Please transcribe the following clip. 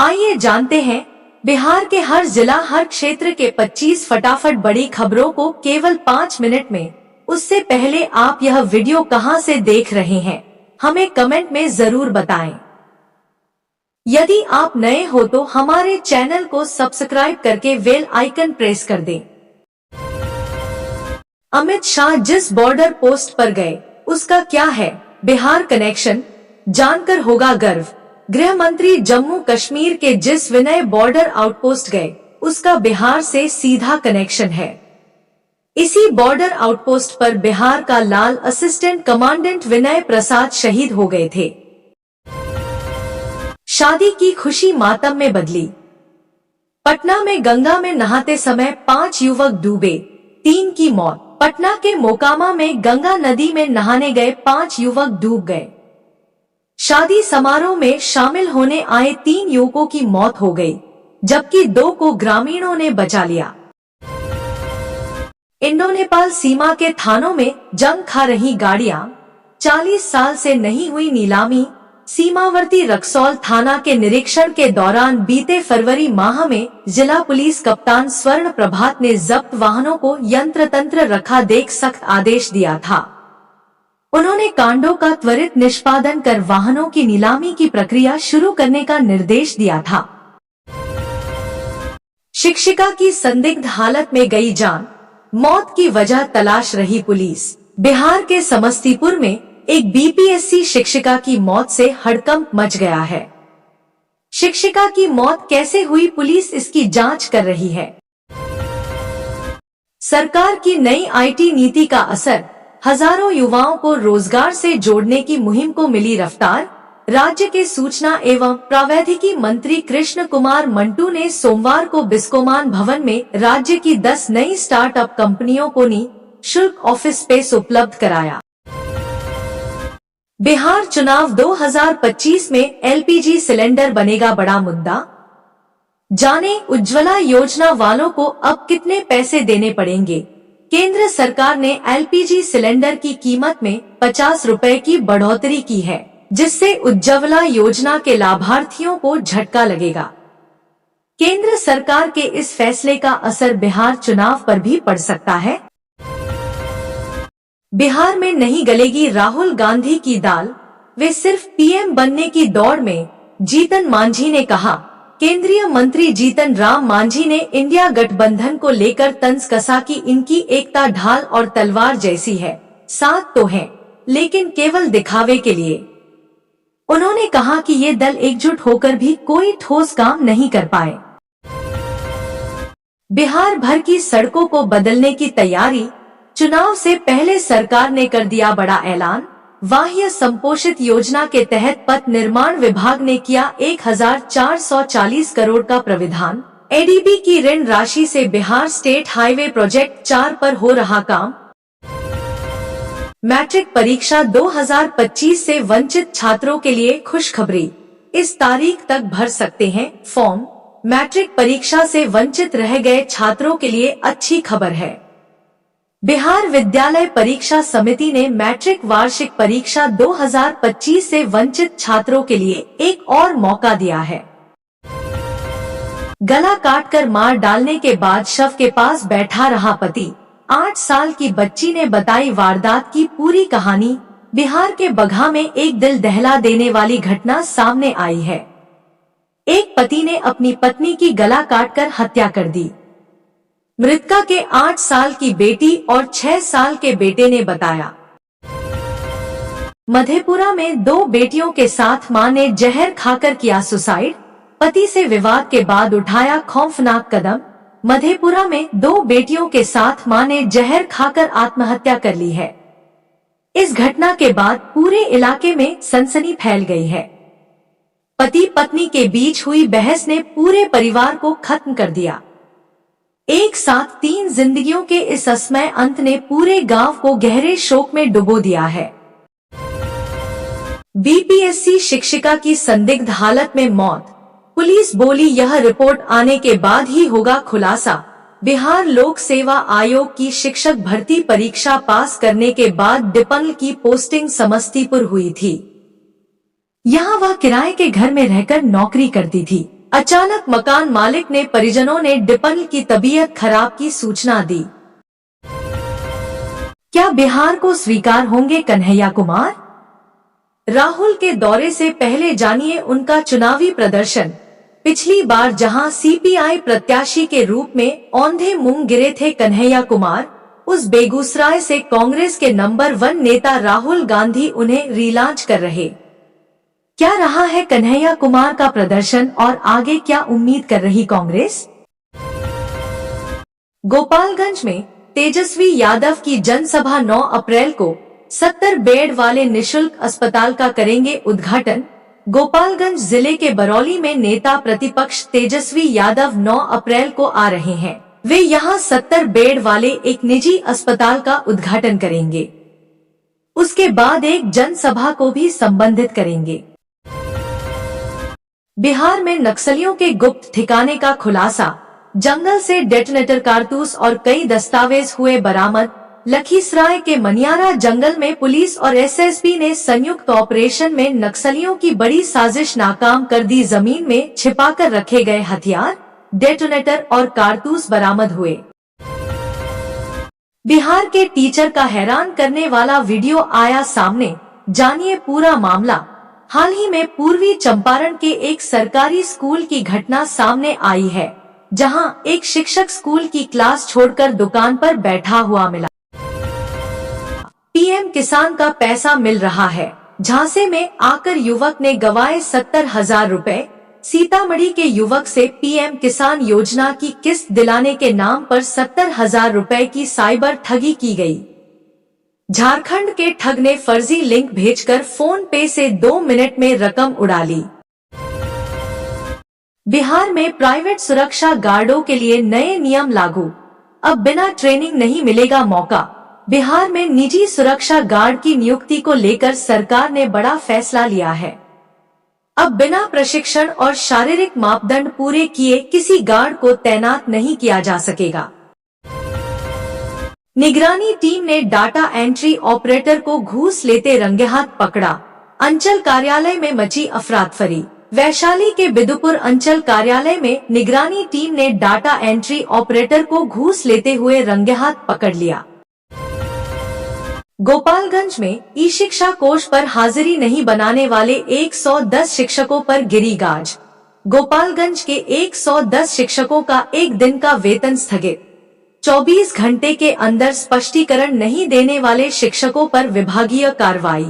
आइए जानते हैं बिहार के हर जिला हर क्षेत्र के 25 फटाफट बड़ी खबरों को केवल 5 मिनट में। उससे पहले आप यह वीडियो कहां से देख रहे हैं हमें कमेंट में जरूर बताएं। यदि आप नए हो तो हमारे चैनल को सब्सक्राइब करके बेल आइकन प्रेस कर दें। अमित शाह जिस बॉर्डर पोस्ट पर गए उसका क्या है बिहार कनेक्शन, जानकर होगा गर्व। गृह मंत्री जम्मू कश्मीर के जिस विनय बॉर्डर आउटपोस्ट गए उसका बिहार से सीधा कनेक्शन है। इसी बॉर्डर आउटपोस्ट पर बिहार का लाल असिस्टेंट कमांडेंट विनय प्रसाद शहीद हो गए थे। शादी की खुशी मातम में बदली। पटना में गंगा में नहाते समय 5 युवक डूबे, 3 की मौत। पटना के मोकामा में गंगा नदी में नहाने गए 5 युवक डूब गए। शादी समारोह में शामिल होने आए 3 युवकों की मौत हो गई, जबकि 2 को ग्रामीणों ने बचा लिया। इंडो नेपाल सीमा के थानों में जंग खा रही गाड़ियां, 40 साल से नहीं हुई नीलामी। सीमावर्ती रक्सौल थाना के निरीक्षण के दौरान बीते फरवरी माह में जिला पुलिस कप्तान स्वर्ण प्रभात ने जब्त वाहनों को यंत्र तंत्र रखा देख सख्त आदेश दिया था। उन्होंने कांडों का त्वरित निष्पादन कर वाहनों की नीलामी की प्रक्रिया शुरू करने का निर्देश दिया था। शिक्षिका की संदिग्ध हालत में गई जान, मौत की वजह तलाश रही पुलिस। बिहार के समस्तीपुर में एक बीपीएससी शिक्षिका की मौत से हड़कंप मच गया है। शिक्षिका की मौत कैसे हुई, पुलिस इसकी जांच कर रही है। सरकार की नई आईटी नीति का असर, हजारों युवाओं को रोजगार से जोड़ने की मुहिम को मिली रफ्तार। राज्य के सूचना एवं प्रौद्योगिकी मंत्री कृष्ण कुमार मंटू ने सोमवार को बिस्कोमान भवन में राज्य की 10 नई स्टार्टअप कंपनियों को निःशुल्क ऑफिस स्पेस उपलब्ध कराया। बिहार चुनाव 2025 में एलपीजी सिलेंडर बनेगा बड़ा मुद्दा। जाने उज्ज्वला योजना वालों को अब कितने पैसे देने पड़ेंगे। केंद्र सरकार ने एलपीजी सिलेंडर की कीमत में 50 रुपए की बढ़ोतरी की है, जिससे उज्ज्वला योजना के लाभार्थियों को झटका लगेगा। केंद्र सरकार के इस फैसले का असर बिहार चुनाव पर भी पड़ सकता है। बिहार में नहीं गलेगी राहुल गांधी की दाल, वे सिर्फ पीएम बनने की दौड़ में, जीतन मांझी ने कहा। केंद्रीय मंत्री जीतन राम मांझी ने इंडिया गठबंधन को लेकर तंज कसा कि इनकी एकता ढाल और तलवार जैसी है, साथ तो है लेकिन केवल दिखावे के लिए। उन्होंने कहा कि ये दल एकजुट होकर भी कोई ठोस काम नहीं कर पाए। बिहार भर की सड़कों को बदलने की तैयारी, चुनाव से पहले सरकार ने कर दिया बड़ा ऐलान। वाह्य संपोषित योजना के तहत पथ निर्माण विभाग ने किया 1440 करोड़ का प्राविधान। एडीबी की ऋण राशि से बिहार स्टेट हाईवे प्रोजेक्ट 4 पर हो रहा काम। मैट्रिक परीक्षा 2025 से वंचित छात्रों के लिए खुशखबरी, इस तारीख तक भर सकते हैं फॉर्म। मैट्रिक परीक्षा से वंचित रह गए छात्रों के लिए अच्छी खबर है। बिहार विद्यालय परीक्षा समिति ने मैट्रिक वार्षिक परीक्षा 2025 से वंचित छात्रों के लिए एक और मौका दिया है। गला काटकर मार डालने के बाद शव के पास बैठा रहा पति, 8 साल की बच्ची ने बताई वारदात की पूरी कहानी। बिहार के बगहा में एक दिल दहला देने वाली घटना सामने आई है। एक पति ने अपनी पत्नी की गला काटकर हत्या कर दी। मृतका के 8 साल की बेटी और 6 साल के बेटे ने बताया। मधेपुरा में 2 बेटियों के साथ मां ने जहर खाकर किया सुसाइड, पति से विवाद के बाद उठाया खौफनाक कदम। मधेपुरा में 2 बेटियों के साथ मां ने जहर खाकर आत्महत्या कर ली है। इस घटना के बाद पूरे इलाके में सनसनी फैल गई है। पति पत्नी के बीच हुई बहस ने पूरे परिवार को खत्म कर दिया। एक साथ 3 जिंदगियों के इस असमय अंत ने पूरे गांव को गहरे शोक में डुबो दिया है। बीपीएससी शिक्षिका की संदिग्ध हालत में मौत, पुलिस बोली यह रिपोर्ट आने के बाद ही होगा खुलासा। बिहार लोक सेवा आयोग की शिक्षक भर्ती परीक्षा पास करने के बाद डिपंग की पोस्टिंग समस्तीपुर हुई थी। यहाँ वह किराए के घर में रहकर नौकरी करती थी। अचानक मकान मालिक ने परिजनों ने डिपल की तबीयत खराब की सूचना दी। क्या बिहार को स्वीकार होंगे कन्हैया कुमार? राहुल के दौरे से पहले जानिए उनका चुनावी प्रदर्शन। पिछली बार जहां सीपीआई प्रत्याशी के रूप में औंधे मुंह गिरे थे कन्हैया कुमार, उस बेगूसराय से कांग्रेस के नंबर 1 नेता राहुल गांधी उन्हें रिलॉन्च कर रहे। क्या रहा है कन्हैया कुमार का प्रदर्शन और आगे क्या उम्मीद कर रही कांग्रेस? गोपालगंज में तेजस्वी यादव की जनसभा 9 अप्रैल को 70 बेड वाले निशुल्क अस्पताल का करेंगे उद्घाटन। गोपालगंज जिले के बरौली में नेता प्रतिपक्ष तेजस्वी यादव 9 अप्रैल को आ रहे हैं। वे यहां 70 बेड वाले एक निजी अस्पताल का उद्घाटन करेंगे। उसके बाद एक जनसभा को भी संबोधित करेंगे। बिहार में नक्सलियों के गुप्त ठिकाने का खुलासा, जंगल से डेटोनेटर कारतूस और कई दस्तावेज हुए बरामद। लखीसराय के मनियारा जंगल में पुलिस और एसएसबी ने संयुक्त ऑपरेशन में नक्सलियों की बड़ी साजिश नाकाम कर दी। जमीन में छिपाकर रखे गए हथियार, डेटोनेटर और कारतूस बरामद हुए। बिहार के टीचर का हैरान करने वाला वीडियो आया सामने, जानिए पूरा मामला। हाल ही में पूर्वी चंपारण के एक सरकारी स्कूल की घटना सामने आई है, जहां एक शिक्षक स्कूल की क्लास छोड़कर दुकान पर बैठा हुआ मिला। पीएम किसान का पैसा मिल रहा है, झांसे में आकर युवक ने गंवाए 70,000 रुपए। सीतामढ़ी के युवक से पीएम किसान योजना की किस्त दिलाने के नाम पर 70,000 रुपए की साइबर ठगी की गई। झारखंड के ठग ने फर्जी लिंक भेजकर फोन पे से 2 मिनट में रकम उड़ा ली। बिहार में प्राइवेट सुरक्षा गार्डों के लिए नए नियम लागू, अब बिना ट्रेनिंग नहीं मिलेगा मौका। बिहार में निजी सुरक्षा गार्ड की नियुक्ति को लेकर सरकार ने बड़ा फैसला लिया है। अब बिना प्रशिक्षण और शारीरिक मापदंड पूरे किए किसी गार्ड को तैनात नहीं किया जा सकेगा। निगरानी टीम ने डाटा एंट्री ऑपरेटर को घूस लेते रंगेहाथ पकड़ा। अंचल कार्यालय में मची अफरातफरी। वैशाली के बिदुपुर अंचल कार्यालय में निगरानी टीम ने डाटा एंट्री ऑपरेटर को घूस लेते हुए रंगेहाथ पकड़ लिया। गोपालगंज में ई शिक्षा कोष पर हाजिरी नहीं बनाने वाले 110 शिक्षकों पर गिरी गाज। गोपालगंज के 110 शिक्षकों का एक दिन का वेतन स्थगित। 24 घंटे के अंदर स्पष्टीकरण नहीं देने वाले शिक्षकों पर विभागीय कार्रवाई।